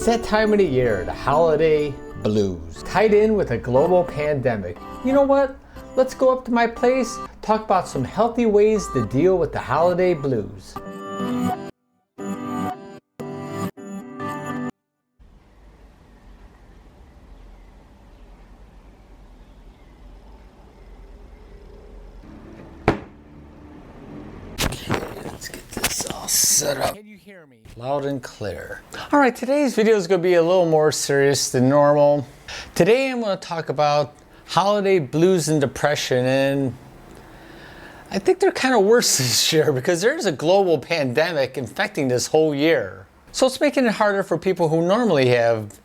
that time of the year, the holiday blues, tied in with a global pandemic. You know what? Let's go up to my place, talk about some healthy ways to deal with the holiday blues. Let's get this all set up. Can you hear me? Loud and clear. All right, today's video is going to be a little more serious than normal. Today I'm going to talk about holiday blues and depression, and I think they're kind of worse this year because there's a global pandemic infecting this whole year. So it's making it harder for people who normally have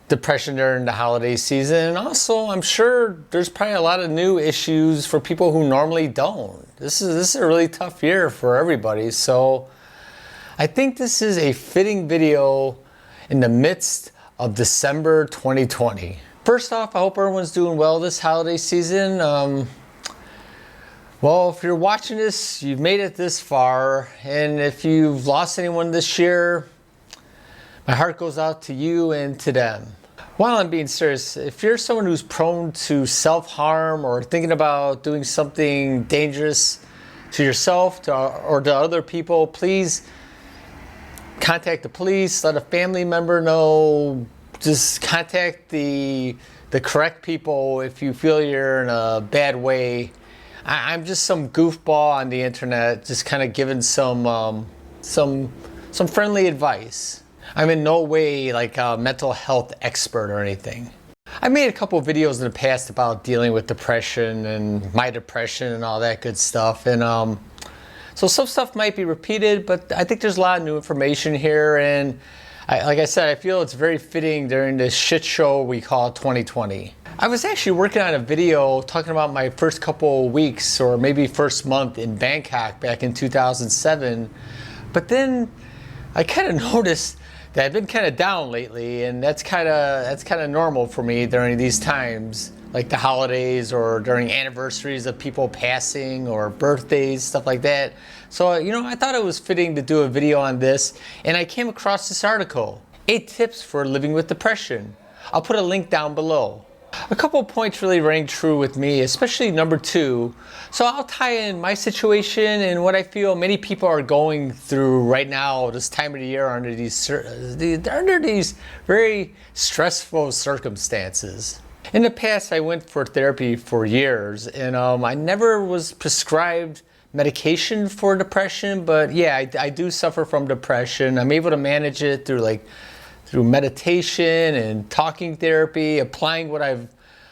depression during the holiday season, and also I'm sure there's probably a lot of new issues for people who normally don't. This is a really tough year for everybody, so I think this is a fitting video in the midst of December 2020. First off, I hope everyone's doing well this holiday season. Well, if you're watching this, you've made it this far, and if you've lost anyone this year, my heart goes out to you and to them. While I'm being serious, if you're someone who's prone to self-harm or thinking about doing something dangerous to yourself or to other people, please contact the police, let a family member know. Just contact the correct people if you feel you're in a bad way. I'm just some goofball on the internet, just kind of giving some friendly advice. I'm in no way like a mental health expert or anything. I made a couple of videos in the past about dealing with depression and my depression and all that good stuff, and so some stuff might be repeated, but I think there's a lot of new information here, and like I said, I feel it's very fitting during this shit show we call 2020. I was actually working on a video talking about my first couple weeks or maybe first month in Bangkok back in 2007, but then I kind of noticed that I've been kind of down lately, and that's kind of normal for me during these times, like the holidays or during anniversaries of people passing or birthdays, stuff like that. So, I thought it was fitting to do a video on this, and I came across this article, 8 tips for living with depression. I'll put a link down below. A couple of points really rang true with me, especially number 2. So I'll tie in my situation and what I feel many people are going through right now, this time of the year, under these very stressful circumstances. In the past, I went for therapy for years, and I never was prescribed medication for depression, but yeah, I do suffer from depression. I'm able to manage it through meditation and talking therapy, applying what I've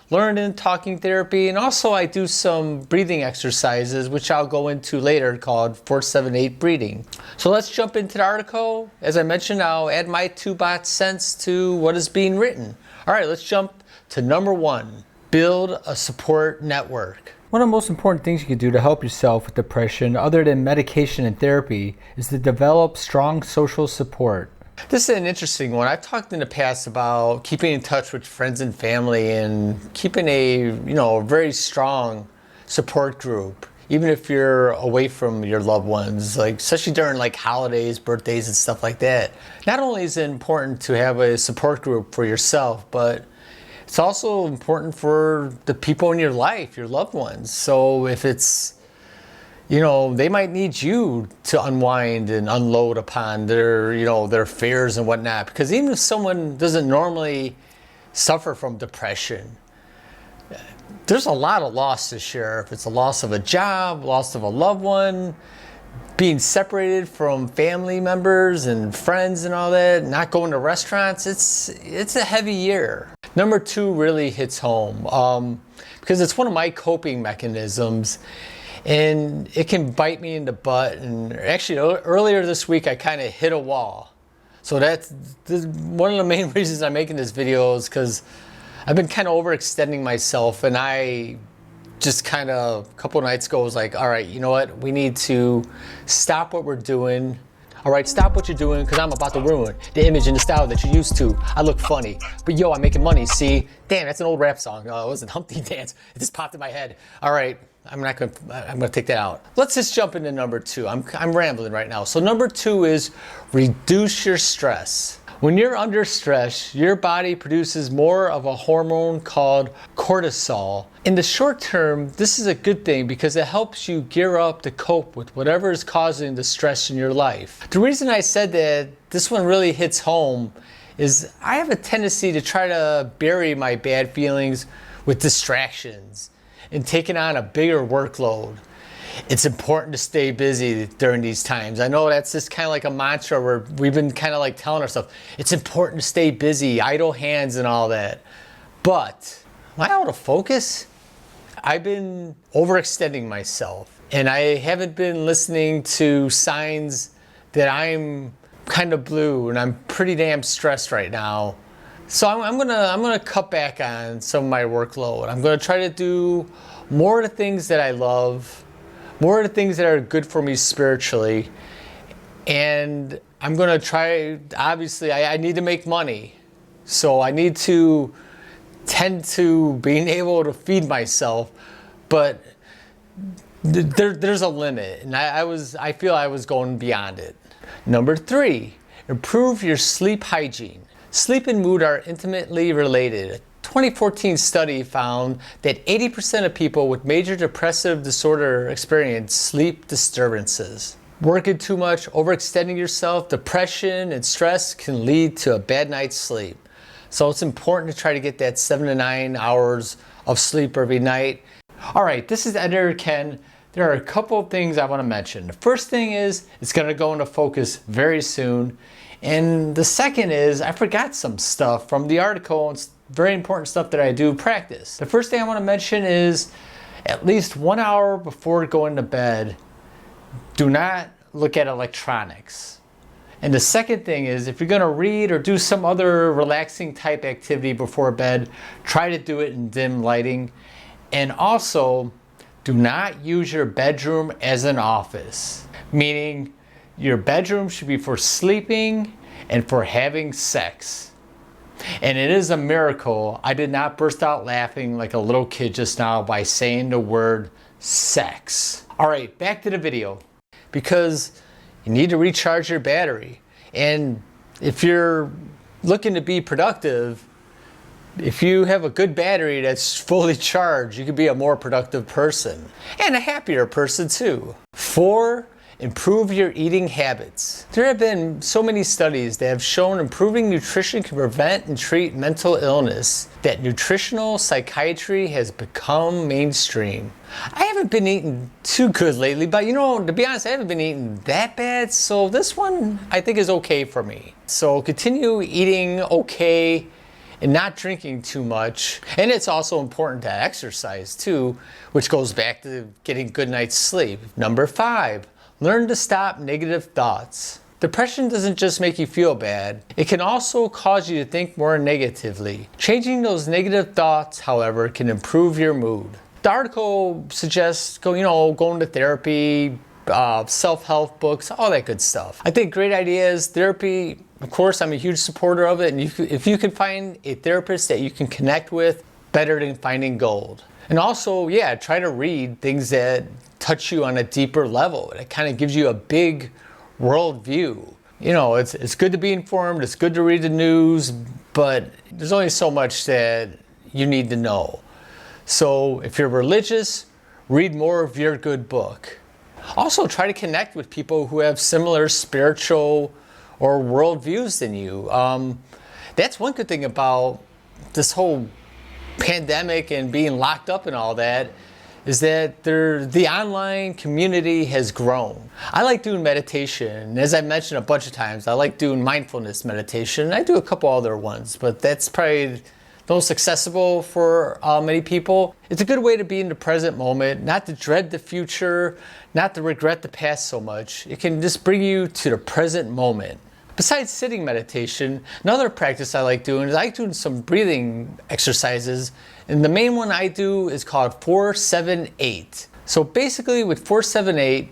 learned in talking therapy, and also I do some breathing exercises, which I'll go into later, called 4-7-8 breathing. So let's jump into the article. As I mentioned, I'll add my 2 cents to what is being written. All right, let's jump to number 1, build a support network. One of the most important things you can do to help yourself with depression, other than medication and therapy, is to develop strong social support. This is an interesting one. I've talked in the past about keeping in touch with friends and family and keeping a very strong support group, even if you're away from your loved ones, like especially during like holidays, birthdays, and stuff like that. Not only is it important to have a support group for yourself, but it's also important for the people in your life, your loved ones. So if it's, they might need you to unwind and unload upon their fears and whatnot. Because even if someone doesn't normally suffer from depression, there's a lot of loss this year. If it's a loss of a job, loss of a loved one, being separated from family members and friends and all that, not going to restaurants, it's a heavy year. Number 2 really hits home because it's one of my coping mechanisms, and it can bite me in the butt. And actually, earlier this week, I kind of hit a wall. So that's one of the main reasons I'm making this video, is because I've been kind of overextending myself, and I just kind of a couple of nights ago was like, all right, you know what? We need to stop what we're doing. All right, stop what you're doing, because I'm about to ruin the image and the style that you're used to. I look funny, but yo, I'm making money, see? Damn, that's an old rap song. It wasn't Humpty Dance. It just popped in my head. All right, I'm gonna take that out. Let's just jump into number 2. I'm rambling right now. So number 2 is reduce your stress. When you're under stress, your body produces more of a hormone called cortisol. In the short term, this is a good thing because it helps you gear up to cope with whatever is causing the stress in your life. The reason I said that this one really hits home is I have a tendency to try to bury my bad feelings with distractions and taking on a bigger workload. It's important to stay busy during these times. I know that's just kind of like a mantra where we've been kind of like telling ourselves, it's important to stay busy, idle hands and all that. But am I out of focus? I've been overextending myself and I haven't been listening to signs that I'm kind of blue and I'm pretty damn stressed right now. So I'm gonna cut back on some of my workload. I'm gonna try to do more of the things that I love, more of the things that are good for me spiritually, and I'm gonna try, obviously I need to make money, so I need to tend to being able to feed myself, but there's a limit, and I feel I was going beyond it. Number 3, improve your sleep hygiene. Sleep and mood are intimately related. 2014 study found that 80% of people with major depressive disorder experience sleep disturbances. Working too much, overextending yourself, depression, and stress can lead to a bad night's sleep. So it's important to try to get that 7 to 9 hours of sleep every night. All right, this is Editor Ken. There are a couple of things I want to mention. The first thing is it's going to go into focus very soon. And the second is I forgot some stuff from the article. It's very important stuff that I do practice. The first thing I want to mention is at least 1 hour before going to bed, do not look at electronics. And the second thing is if you're going to read or do some other relaxing type activity before bed, try to do it in dim lighting. And also, do not use your bedroom as an office, meaning your bedroom should be for sleeping and for having sex. And it is a miracle I did not burst out laughing like a little kid just now by saying the word sex. All right, back to the video. Because you need to recharge your battery. And if you're looking to be productive, if you have a good battery that's fully charged, you can be a more productive person. And a happier person too. 4, improve your eating habits. There have been so many studies that have shown improving nutrition can prevent and treat mental illness, that nutritional psychiatry has become mainstream. I haven't been eating too good lately, but to be honest, I haven't been eating that bad, so this one I think is okay for me. So continue eating okay and not drinking too much. And it's also important to exercise too, which goes back to getting good night's sleep. Number 5, learn to stop negative thoughts. Depression doesn't just make you feel bad, it can also cause you to think more negatively. Changing those negative thoughts, however, can improve your mood. The article suggests going to therapy, self-help books, all that good stuff. I think great ideas. Therapy, of course, I'm a huge supporter of it, and if you can find a therapist that you can connect with, better than finding gold. And also, try to read things that touch you on a deeper level. It kind of gives you a big world view. It's good to be informed, it's good to read the news, but there's only so much that you need to know. So if you're religious, read more of your good book. Also, try to connect with people who have similar spiritual or world views than you. That's one good thing about this whole pandemic and being locked up and all that, is that the online community has grown. I like doing meditation. As I mentioned a bunch of times, I like doing mindfulness meditation. I do a couple other ones, but that's probably the most accessible for many people. It's a good way to be in the present moment, not to dread the future, not to regret the past so much. It can just bring you to the present moment. Besides sitting meditation, another practice I like doing is I like doing some breathing exercises. And the main one I do is called 4-7-8. So basically with 4-7-8,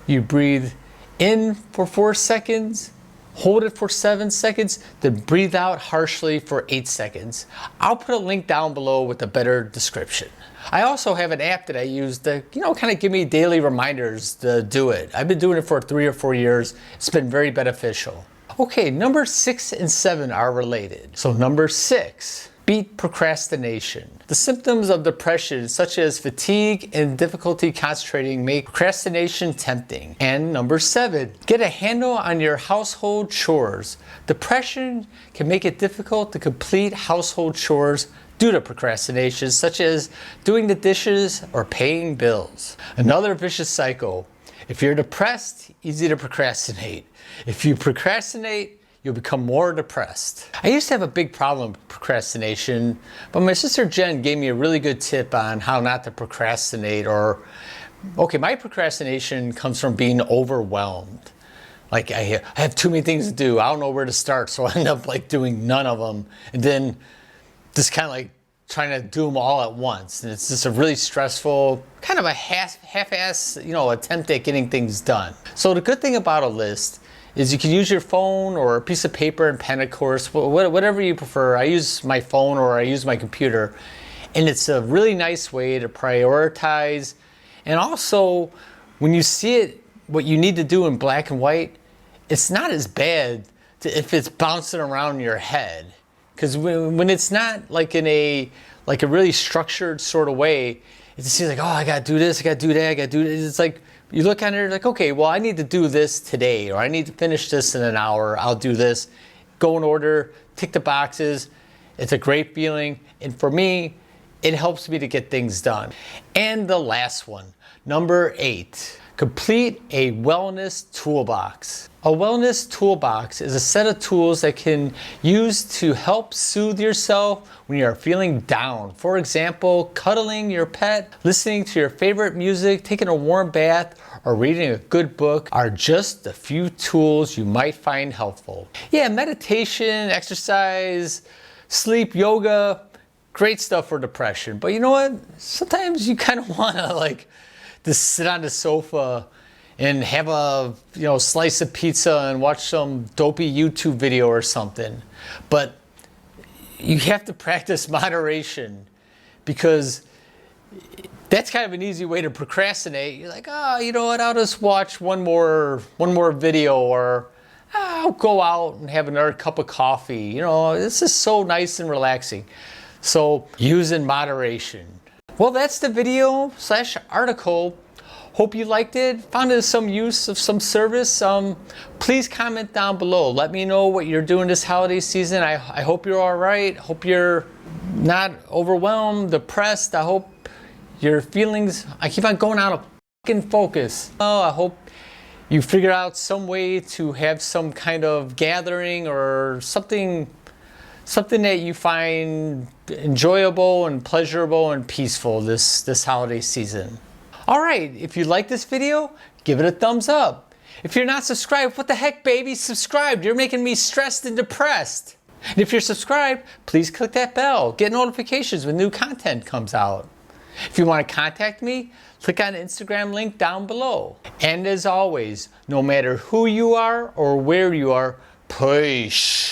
you breathe in for 4 seconds, hold it for 7 seconds, then breathe out harshly for 8 seconds. I'll put a link down below with a better description. I also have an app that I use to, kind of give me daily reminders to do it. I've been doing it for 3 or 4 years. It's been very beneficial. Okay, number 6 and 7 are related. So number 6, beat procrastination. The symptoms of depression, such as fatigue and difficulty concentrating, make procrastination tempting. And number 7, get a handle on your household chores. Depression can make it difficult to complete household chores due to procrastination, such as doing the dishes or paying bills. Another vicious cycle. If you're depressed, easy to procrastinate. If you procrastinate, you'll become more depressed. I used to have a big problem with procrastination, but my sister Jen gave me a really good tip on how not to procrastinate. Okay, my procrastination comes from being overwhelmed. Like I have too many things to do. I don't know where to start, so I end up like doing none of them, and then just kind of like trying to do them all at once. And it's just a really stressful, kind of a half-ass, attempt at getting things done. So the good thing about a list is you can use your phone or a piece of paper and pen, of course, whatever you prefer. I use my phone or I use my computer, and it's a really nice way to prioritize. And also, when you see it, what you need to do in black and white, it's not as bad if it's bouncing around your head. Because when it's not like in a really structured sort of way, it seems like, oh, I gotta do this, I gotta do that, I gotta do this. It's like, you look at it like, okay, well, I need to do this today, or I need to finish this in an hour, I'll do this. Go in order, tick the boxes. It's a great feeling. And for me, it helps me to get things done. And the last one, number 8, complete a wellness toolbox. A wellness toolbox is a set of tools that can use to help soothe yourself when you are feeling down. For example, cuddling your pet, listening to your favorite music, taking a warm bath, or reading a good book are just a few tools you might find helpful. Yeah, meditation, exercise, sleep, yoga, great stuff for depression. But you know what? Sometimes you kind of want to just sit on the sofa and have a slice of pizza and watch some dopey YouTube video or something. But you have to practice moderation, because that's kind of an easy way to procrastinate. You're like, oh, you know what, I'll just watch one more video, or I'll go out and have another cup of coffee. This is so nice and relaxing. So use in moderation. Well, that's the video / article. Hope you liked it, found it some use of some service. Please comment down below. Let me know what you're doing this holiday season. I hope you're all right. Hope you're not overwhelmed, depressed. I hope your feelings, I keep on going out of fucking focus. I hope you figure out some way to have some kind of gathering or something that you find enjoyable and pleasurable and peaceful this holiday season. All right, if you like this video, give it a thumbs up. If you're not subscribed, what the heck, baby? Subscribe. You're making me stressed and depressed. And if you're subscribed, please click that bell. Get notifications when new content comes out. If you want to contact me, click on the Instagram link down below. And as always, no matter who you are or where you are, push.